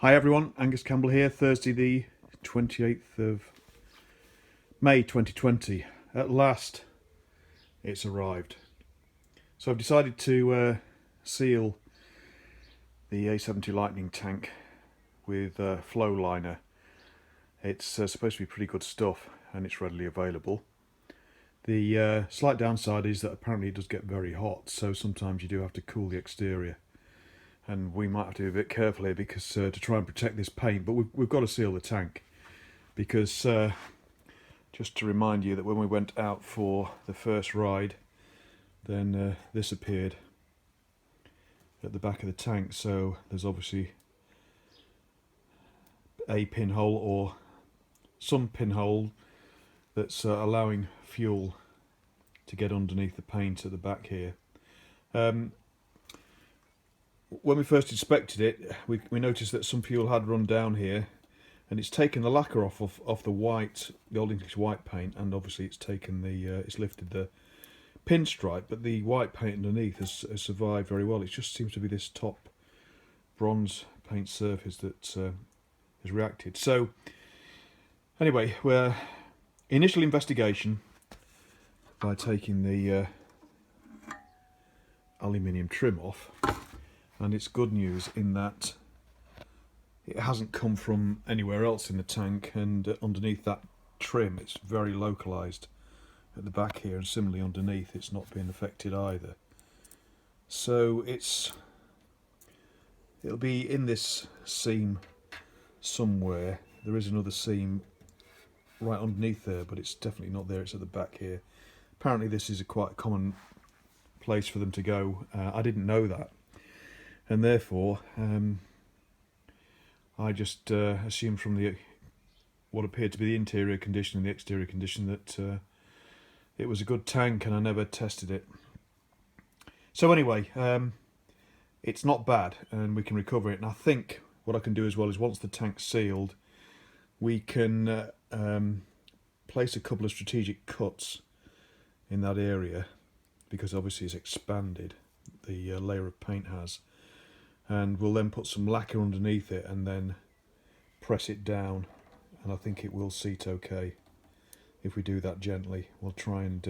Hi everyone, Angus Campbell here, Thursday the 28th of May 2020. At last it's arrived. So I've decided to seal the A70 Lightning tank with flow liner. It's supposed to be pretty good stuff and it's readily available. The slight downside is that apparently it does get very hot, so sometimes you do have to cool the exterior. And we might have to be a bit careful here because to try and protect this paint, but we've got to seal the tank because just to remind you that when we went out for the first ride, then this appeared at the back of the tank, so there's obviously a pinhole or some pinhole that's allowing fuel to get underneath the paint at the back here. When we first inspected it, we noticed that some fuel had run down here, and it's taken the lacquer off the white, the Old English white paint, and obviously it's taken the it's lifted the pinstripe, but the white paint underneath has survived very well. It just seems to be this top bronze paint surface that has reacted. So anyway, we're initial investigation by taking the aluminium trim off. And it's good news in that it hasn't come from anywhere else in the tank, and underneath that trim it's very localised at the back here, and similarly underneath it's not being affected either. So it'll be in this seam somewhere. There is another seam right underneath there, but it's definitely not there, it's at the back here. Apparently this is a quite common place for them to go. I didn't know that. And therefore, I just assumed from what appeared to be the interior condition and the exterior condition that it was a good tank, and I never tested it. So anyway, it's not bad, and we can recover it. And I think what I can do as well is, once the tank's sealed, we can place a couple of strategic cuts in that area, because obviously it's expanded, the layer of paint has. And we'll then put some lacquer underneath it and then press it down, and I think it will seat okay if we do that gently. We'll try and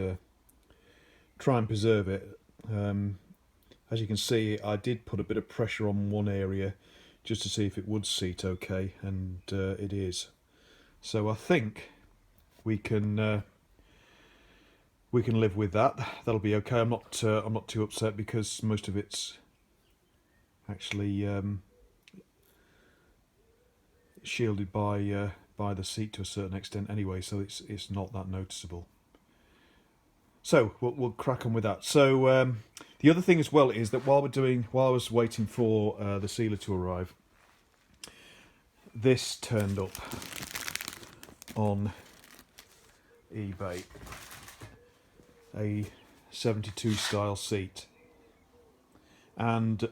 preserve it. As you can see, I did put a bit of pressure on one area just to see if it would seat okay, and it is. So I think we can live with that. That'll be okay. I'm not too upset because most of it's actually shielded by the seat to a certain extent anyway, so it's not that noticeable. So we'll crack on with that. So the other thing as well is that while I was waiting for the sealer to arrive, this turned up on eBay, a 72 style seat, and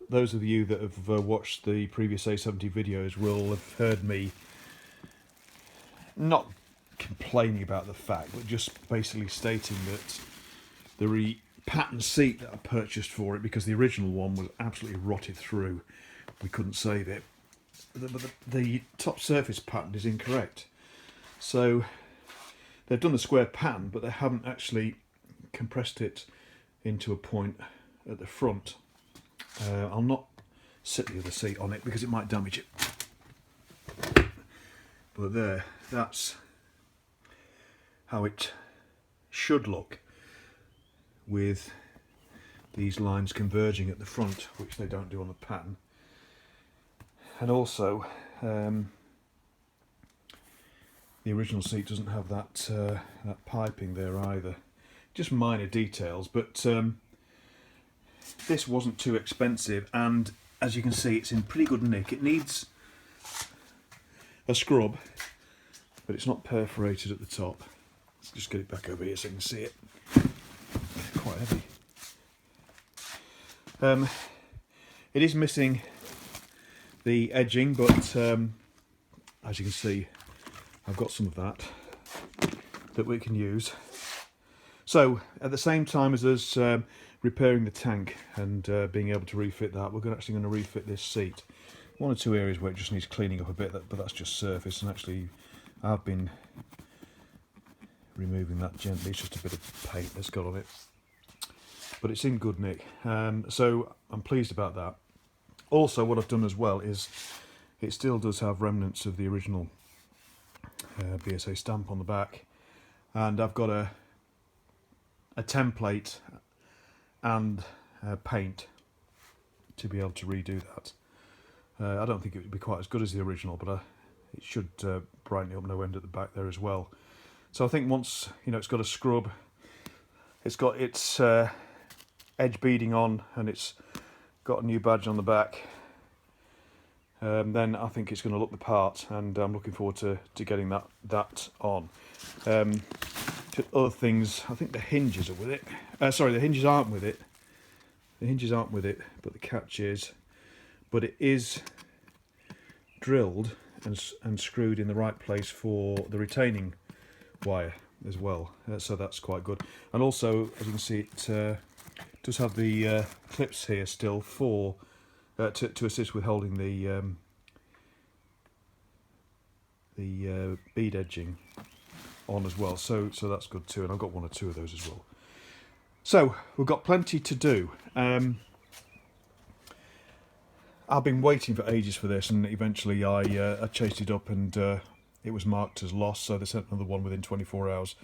those of you that have watched the previous A70 videos will have heard me not complaining about the fact, but just basically stating that the pattern seat that I purchased for it, because the original one was absolutely rotted through, we couldn't save it, but the top surface pattern is incorrect. So they've done a square pattern, but they haven't actually compressed it into a point at the front. I'll not sit the other seat on it because it might damage it. But there, that's how it should look, with these lines converging at the front, which they don't do on the pattern. And also, the original seat doesn't have that piping there either. Just minor details, but this wasn't too expensive, and as you can see, it's in pretty good nick. It needs a scrub, but it's not perforated at the top. Let's just get it back over here so you can see it. It's quite heavy. It is missing the edging, but as you can see, I've got some of that we can use. So at the same time as us repairing the tank and being able to refit that, we're actually going to refit this seat. one or two areas where it just needs cleaning up a bit, but that's just surface, and actually I've been removing that gently. It's just a bit of paint that's got on it, but it's in good nick, so I'm pleased about that. Also, what I've done as well is it still does have remnants of the original BSA stamp on the back, and I've got a template and paint to be able to redo that. I don't think it would be quite as good as the original, but it should brighten it up no end at the back there as well. So I think once, you know, it's got a scrub, it's got its edge beading on, and it's got a new badge on the back, then I think it's going to look the part, and I'm looking forward to getting that on. Other things, I think the hinges are with it. Sorry, the hinges aren't with it. The hinges aren't with it, but the catch is. But it is drilled and screwed in the right place for the retaining wire as well. So that's quite good. And also, as you can see, it does have the clips here still for to assist with holding the bead edging on as well. So that's good too. And I've got one or two of those as well. So we've got plenty to do. I've been waiting for ages for this, and eventually I chased it up, and it was marked as lost, so they sent another one within 24 hours.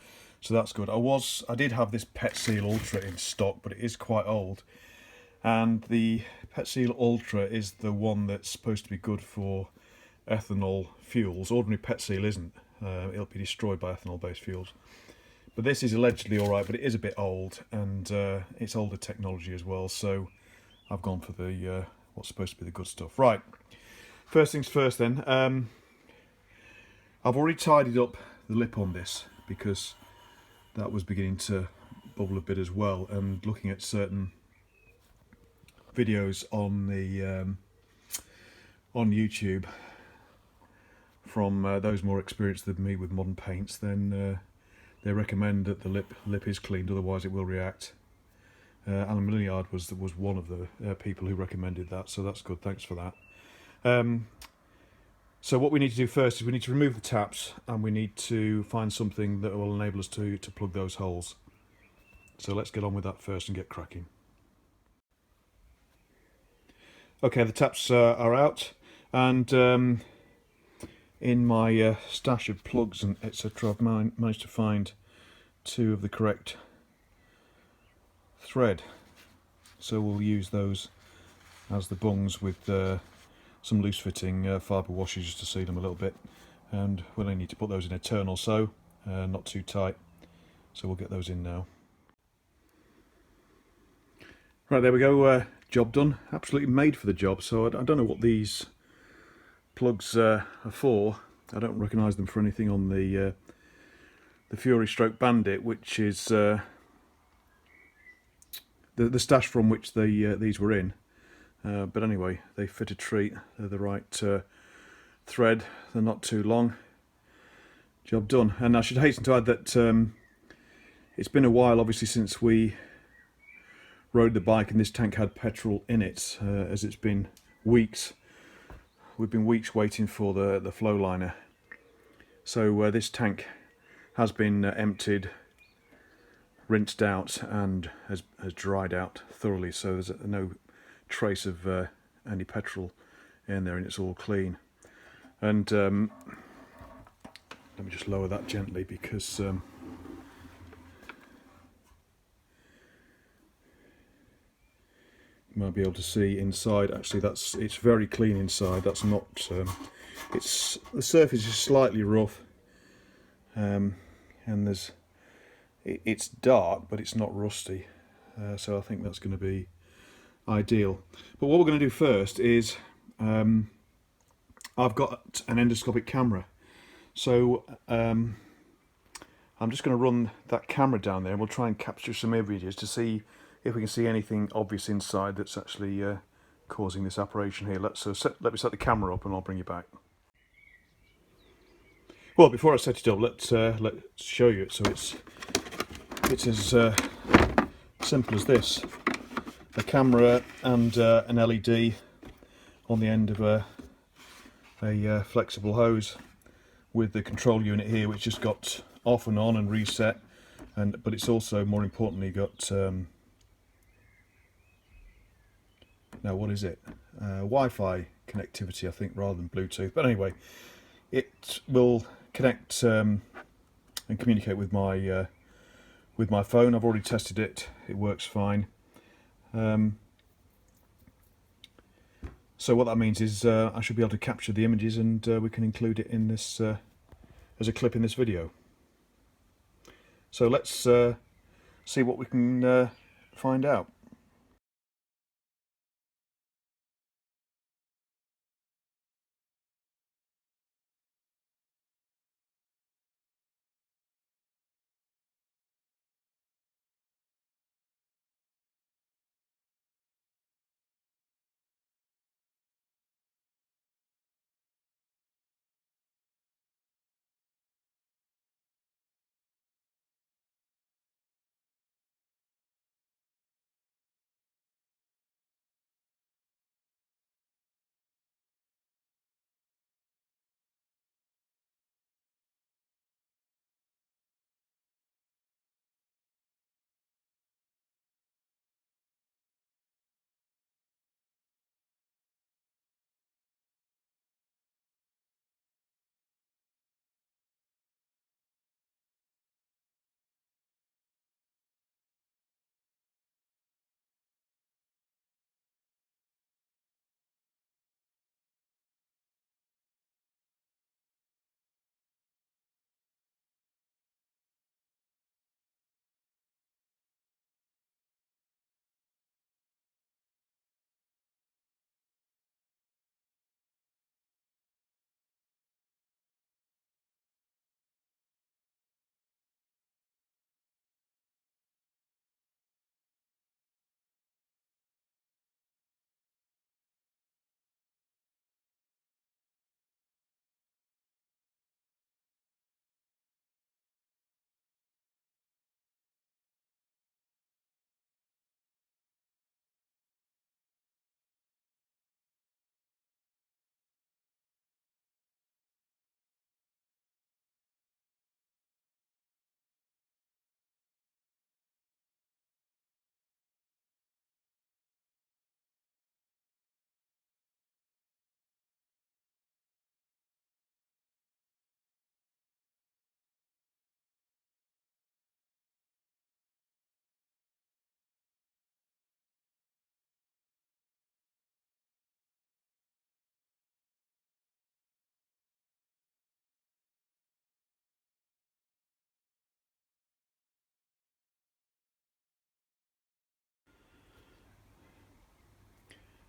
So that's good. I did have this Pet Seal Ultra in stock, but it is quite old. And the Pet Seal Ultra is the one that's supposed to be good for ethanol fuels. Ordinary Pet Seal isn't. It'll be destroyed by ethanol-based fuels. But this is allegedly alright, but it is a bit old, and it's older technology as well, so I've gone for the what's supposed to be the good stuff. Right, first things first then. I've already tidied up the lip on this because that was beginning to bubble a bit as well, and looking at certain videos on the on YouTube from those more experienced than me with modern paints, then they recommend that the lip is cleaned, otherwise it will react. Alan Milliard was one of the people who recommended that, so that's good, thanks for that. So what we need to do first is we need to remove the taps, and we need to find something that will enable us to plug those holes. So let's get on with that first and get cracking. Okay, the taps are out, and in my stash of plugs and etc, I've managed to find two of the correct thread, so we'll use those as the bungs with some loose fitting fibre washers just to seal them a little bit, and we'll only need to put those in a turn or so, not too tight, so we'll get those in now. Right, there we go, job done, absolutely made for the job. So I don't know what these plugs are for. I don't recognise them for anything on the Fury Stroke Bandit, which is the stash from which these were in. But anyway, they fit a treat. They're the right thread. They're not too long. Job done. And I should hasten to add that it's been a while, obviously, since we rode the bike and this tank had petrol in it, as it's been weeks. We've been weeks waiting for the flow liner. So this tank has been emptied, rinsed out, and has dried out thoroughly, so there's no trace of any petrol in there, and it's all clean. And let me just lower that gently, because you might be able to see inside. Actually, it's very clean inside. That's not it's the surface is slightly rough, and it's dark, but it's not rusty, so I think that's going to be ideal. But what we're going to do first is I've got an endoscopic camera, so I'm just going to run that camera down there, and we'll try and capture some images to see if we can see anything obvious inside that's actually causing this apparition here. Let me set the camera up, and I'll bring you back. Well, before I set it up, let's show you it. So it's as simple as this: a camera and an LED on the end of a a flexible hose with the control unit here, which just got off and on and reset, but it's also, more importantly, got now what is it? Wi-Fi connectivity, I think, rather than Bluetooth. But anyway, it will connect and communicate with my phone. I've already tested it; it works fine. So what that means is I should be able to capture the images, and we can include it in this as a clip in this video. So let's see what we can find out.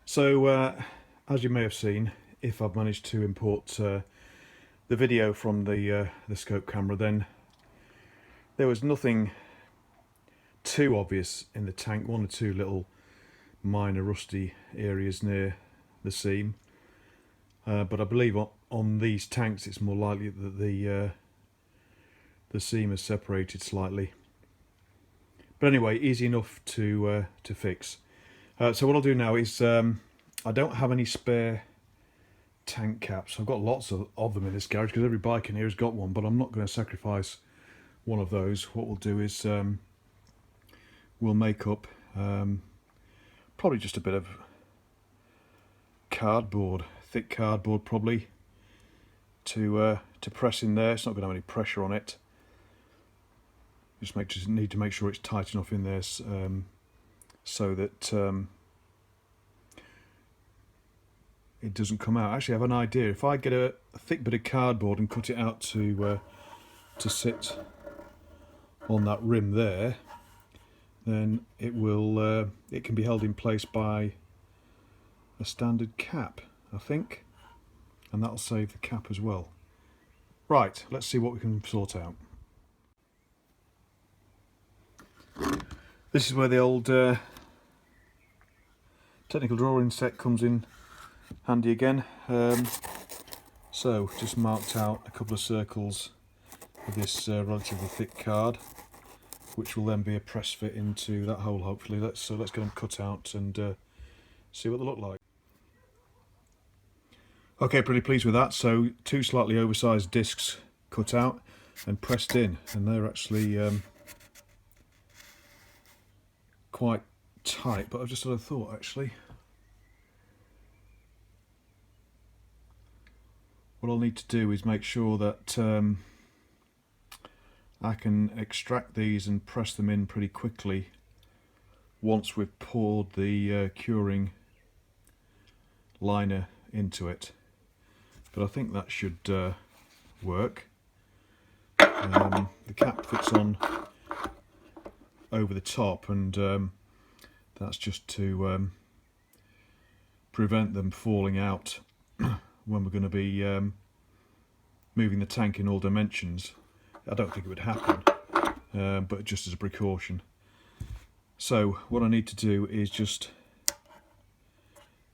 So, as you may have seen, if I've managed to import the video from the scope camera, then there was nothing too obvious in the tank. One or two little minor rusty areas near the seam, but I believe on these tanks it's more likely that the seam is separated slightly. But anyway, easy enough to fix. So what I'll do now is I don't have any spare tank caps. I've got lots of them in this garage because every bike in here has got one, but I'm not going to sacrifice one of those. What we'll do is we'll make up probably just a bit of cardboard, thick cardboard probably, to press in there. It's not going to have any pressure on it. Just need to make sure it's tight enough in there so that it doesn't come out. Actually, I have an idea. If I get a thick bit of cardboard and cut it out to sit on that rim there, then it can be held in place by a standard cap, I think, and that'll save the cap as well. Right, let's see what we can sort out. This is where the old technical drawing set comes in handy again. So just marked out a couple of circles with this relatively thick card, which will then be a press fit into that hole hopefully. Let's get them cut out and see what they look like. Okay, pretty pleased with that. So 2 slightly oversized discs cut out and pressed in, and they're actually quite tight, but I've just had a thought actually. What I'll need to do is make sure that I can extract these and press them in pretty quickly once we've poured the curing liner into it. But I think that should work. The cap fits on over the top, and that's just to prevent them falling out when we're going to be moving the tank in all dimensions. I don't think it would happen, but just as a precaution. So what I need to do is just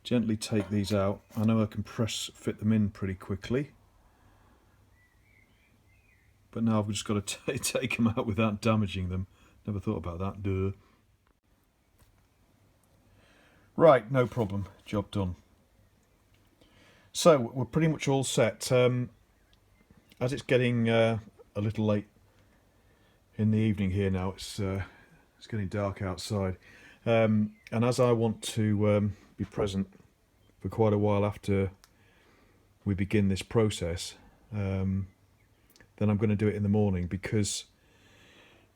gently take these out. I know I can fit them in pretty quickly, but now I've just got to take them out without damaging them. Never thought about that, duh. Right, no problem, job done. So we're pretty much all set. As it's getting a little late in the evening here now, it's getting dark outside, and as I want to be present for quite a while after we begin this process, then I'm going to do it in the morning, because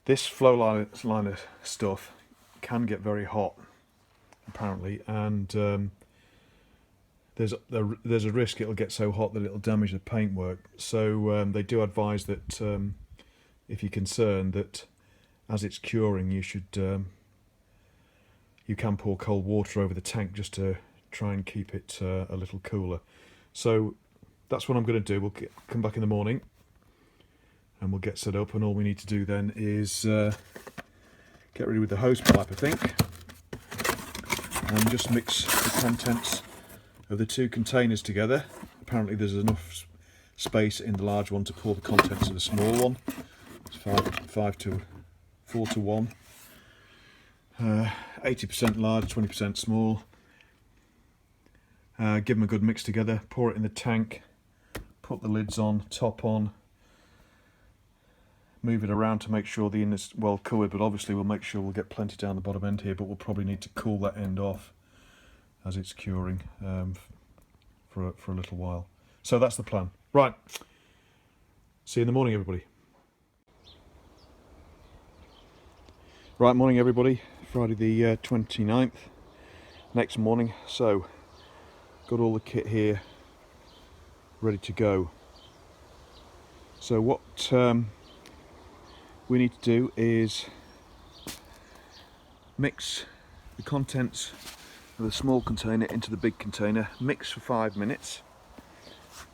this flow liner stuff can get very hot apparently, and there's a risk it'll get so hot that it'll damage the paintwork. So they do advise that if you're concerned that as it's curing, you can pour cold water over the tank just to try and keep it a little cooler. So that's what I'm going to do. We'll come back in the morning and we'll get set up, and all we need to do then is get ready with the hose pipe, I think, and just mix the contents of the 2 containers together. Apparently there's enough space in the large one to pour the contents of the small one. It's 4 to 1. 80% large, 20% small. Give them a good mix together, pour it in the tank, put the lids on, top on, move it around to make sure the inner's well covered, but obviously we'll make sure we'll get plenty down the bottom end here, but we'll probably need to cool that end off as it's curing for a little while. So that's the plan. Right, see you in the morning, everybody. Right, morning everybody, Friday the 29th, next morning. So got all the kit here ready to go. So what we need to do is mix the contents of the small container into the big container, mix for 5 minutes,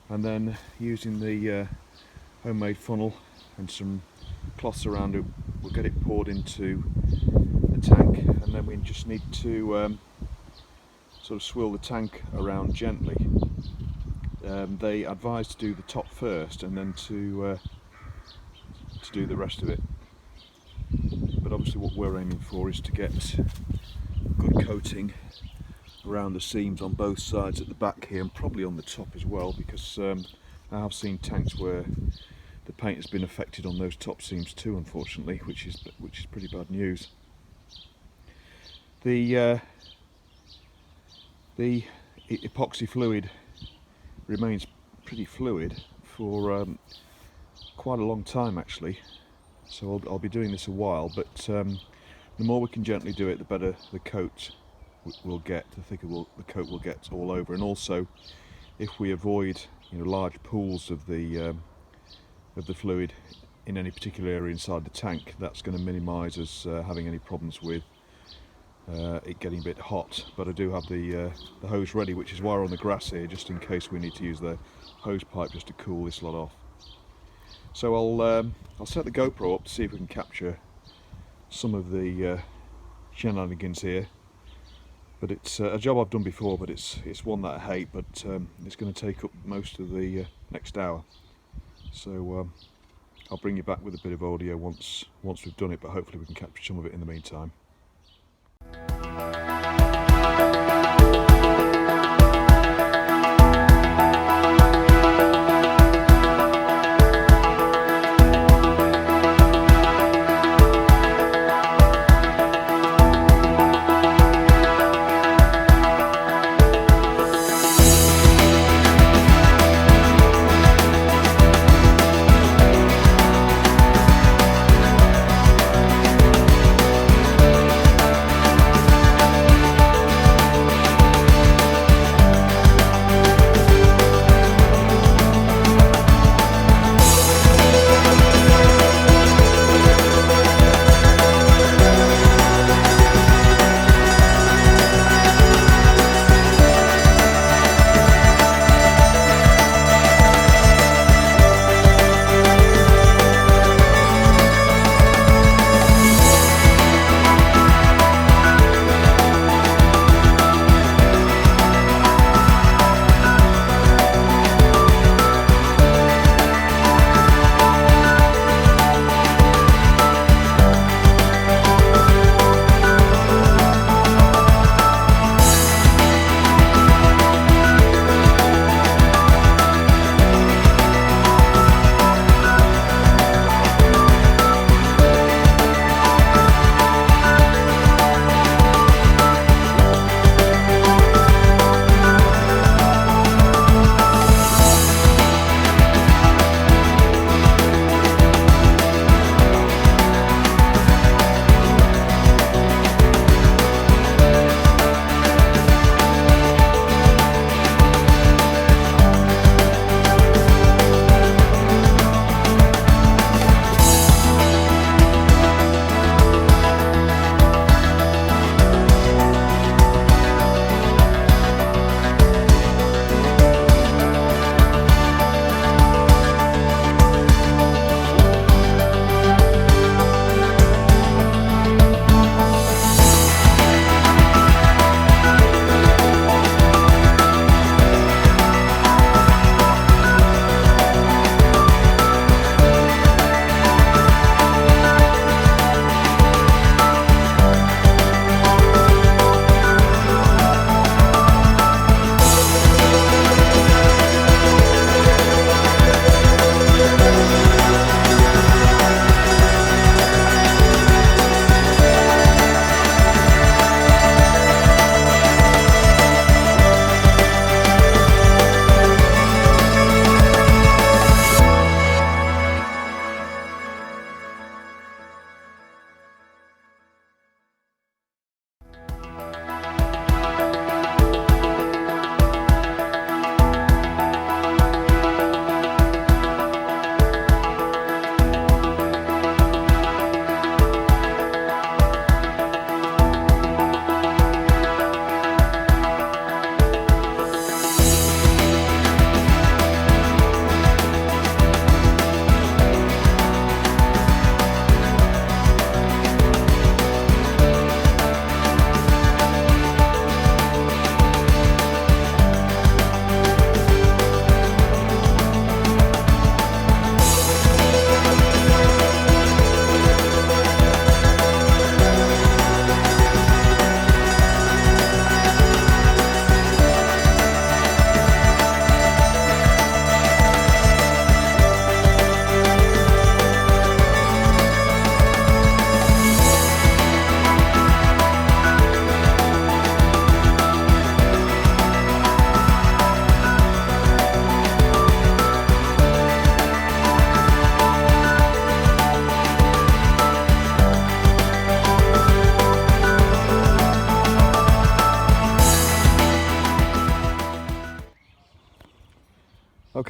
and then using the homemade funnel and some cloths around it, we'll get it poured into the tank, and then we just need to sort of swirl the tank around gently. They advise to do the top first and then to do the rest of it, but obviously what we're aiming for is to get good coating around the seams on both sides at the back here, and probably on the top as well, because I have seen tanks where the paint has been affected on those top seams too, unfortunately, which is pretty bad news. The epoxy fluid remains pretty fluid for quite a long time actually, so I'll be doing this a while, but the more we can gently do it, the better the coat will get, the thicker the coat will get all over. And also, if we avoid large pools of the fluid in any particular area inside the tank, that's going to minimise us having any problems with it getting a bit hot. But I do have the hose ready, which is why we're on the grass here, just in case we need to use the hose pipe just to cool this lot off. So I'll set the GoPro up to see if we can capture some of the shenanigans here. But it's a job I've done before, but it's one that I hate, but it's going to take up most of the next hour. So I'll bring you back with a bit of audio once we've done it, but hopefully we can capture some of it in the meantime.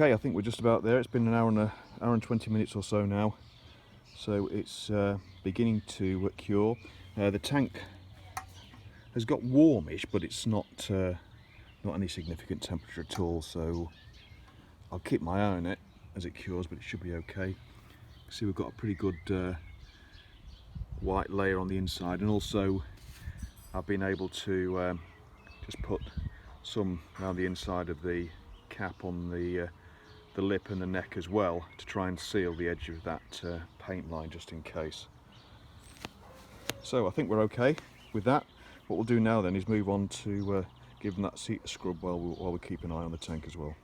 Okay, I think we're just about there. It's been an hour and 20 minutes or so now, so it's beginning to cure. The tank has got warmish, but it's not any significant temperature at all, so I'll keep my eye on it as it cures, but it should be okay. See, we've got a pretty good white layer on the inside, and also I've been able to just put some around the inside of the cap on the lip and the neck as well, to try and seal the edge of that paint line, just in case. So I think we're okay with that. What we'll do now then is move on to giving that seat a scrub while we keep an eye on the tank as well.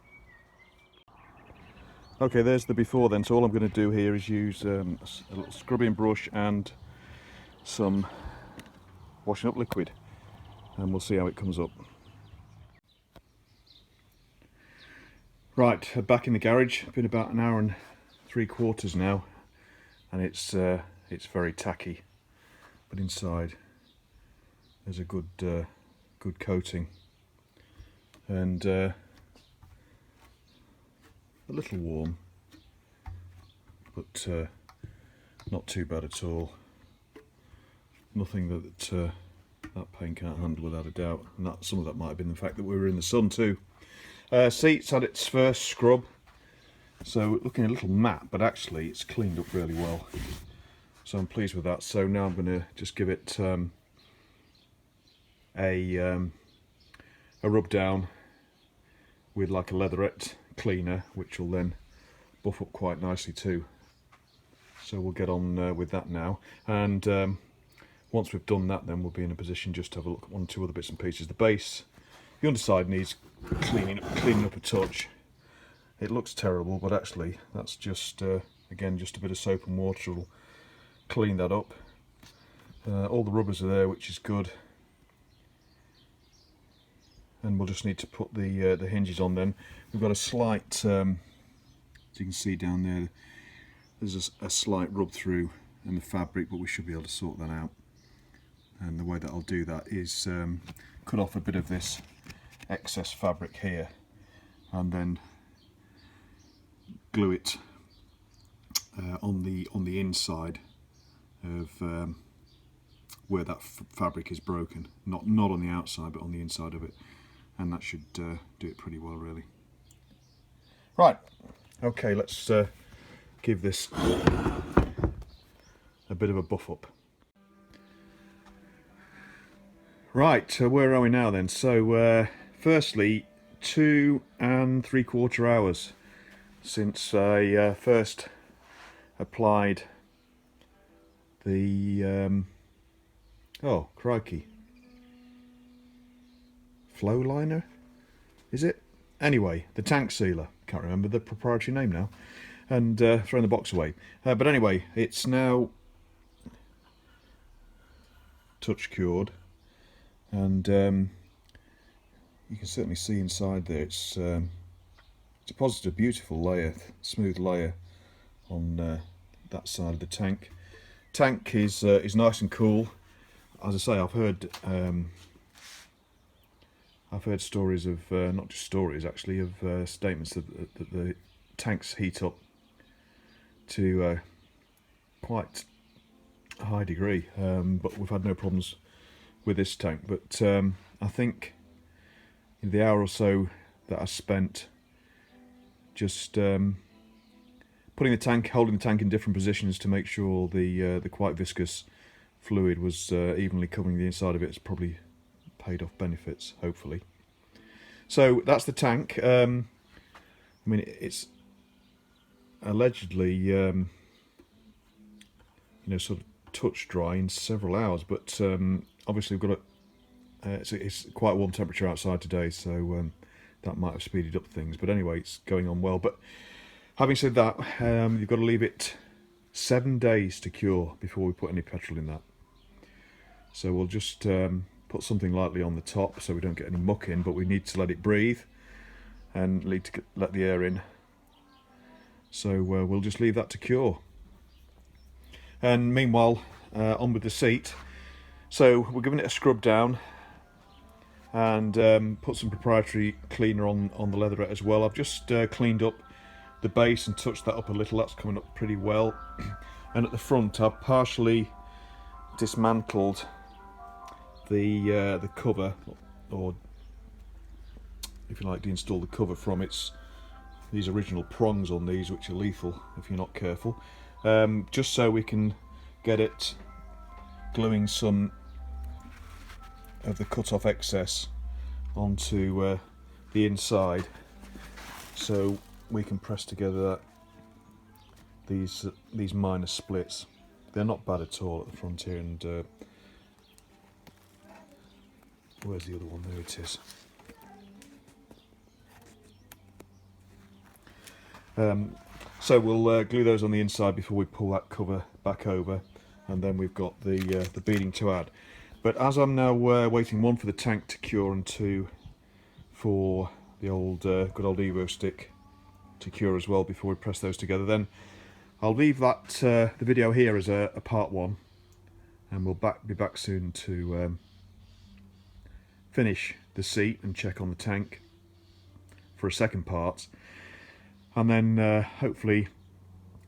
Okay, there's the before then. So all I'm going to do here is use a little scrubbing brush and some washing up liquid, and we'll see how it comes up. Right, back in the garage. Been about an hour and 3/4 now, and it's very tacky, but inside there's a good coating, and a little warm, but not too bad at all. Nothing that that paint can't handle, without a doubt. And that, some of that might have been the fact that we were in the sun too. Seats had its first scrub, so looking a little matte, but actually it's cleaned up really well, so I'm pleased with that. So now I'm going to just give it a rub down with like a leatherette cleaner, which will then buff up quite nicely too. So we'll get on with that now, and once we've done that, then we'll be in a position just to have a look at one or two other bits and pieces. The base, the underside needs cleaning up a touch. It looks terrible, but actually that's just again just a bit of soap and water will clean that up. All the rubbers are there, which is good, and we'll just need to put the hinges on. Then we've got a slight, as you can see down there, there's a slight rub through in the fabric, but we should be able to sort that out. And the way that I'll do that is cut off a bit of this excess fabric here, and then glue it on the inside of where that fabric is broken, not on the outside but on the inside of it, and that should do it pretty well, really. Right, okay, let's give this a bit of a buff up. Right, where are we now then? So firstly, 2 3/4 hours since I first applied the oh crikey, flow liner, is it? Anyway, the tank sealer, can't remember the proprietary name now, and throwing the box away, but anyway, it's now touch cured, and you can certainly see inside there it's deposited a beautiful layer, smooth layer on that side of the tank. Tank is nice and cool. As I say, I've heard stories of not just stories actually, of statements that the tanks heat up to quite a high degree, but we've had no problems with this tank. But I think in the hour or so that I spent just putting the tank, holding the tank in different positions to make sure the quite viscous fluid was evenly covering the inside of it, has probably paid off benefits, hopefully. So that's the tank. I mean, it's allegedly you know, sort of touch dry in several hours, but obviously we've got it's quite a warm temperature outside today, so that might have speeded up things. But anyway, it's going on well. But having said that, you've got to leave it 7 days to cure before we put any petrol in that. So we'll just put something lightly on the top so we don't get any muck in, but we need to let it breathe and let the air in. So we'll just leave that to cure. And meanwhile, on with the seat. So we're giving it a scrub down, and put some proprietary cleaner on the leatherette as well. I've just cleaned up the base and touched that up a little. That's coming up pretty well. And at the front I've partially dismantled the cover, or if you like, deinstall the cover from these original prongs on these, which are lethal if you're not careful, just so we can get it gluing some of the cut off excess onto the inside, so we can press together these minor splits. They're not bad at all at the front here. And where's the other one? There it is. So we'll glue those on the inside before we pull that cover back over, and then we've got the beading to add. But as I'm now waiting, one, for the tank to cure, and two, for the old good old Evo stick to cure as well before we press those together, then I'll leave that the video here as a part one, and we'll be back soon to finish the seat and check on the tank for a second part. And then hopefully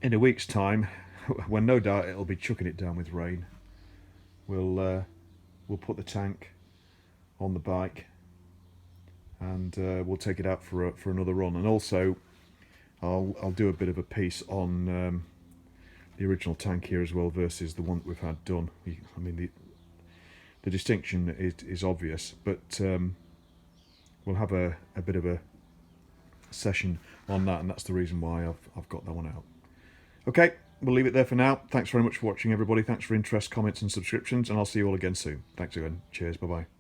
in a week's time, when no doubt it'll be chucking it down with rain, we'll put the tank on the bike, and we'll take it out for another run. And also I'll do a bit of a piece on the original tank here as well versus the one that we've had done. I mean, the distinction is obvious, but we'll have a bit of a session on that, and that's the reason why I've got that one out. Okay, we'll leave it there for now. Thanks very much for watching, everybody. Thanks for interest, comments and subscriptions, and I'll see you all again soon. Thanks again. Cheers. Bye bye.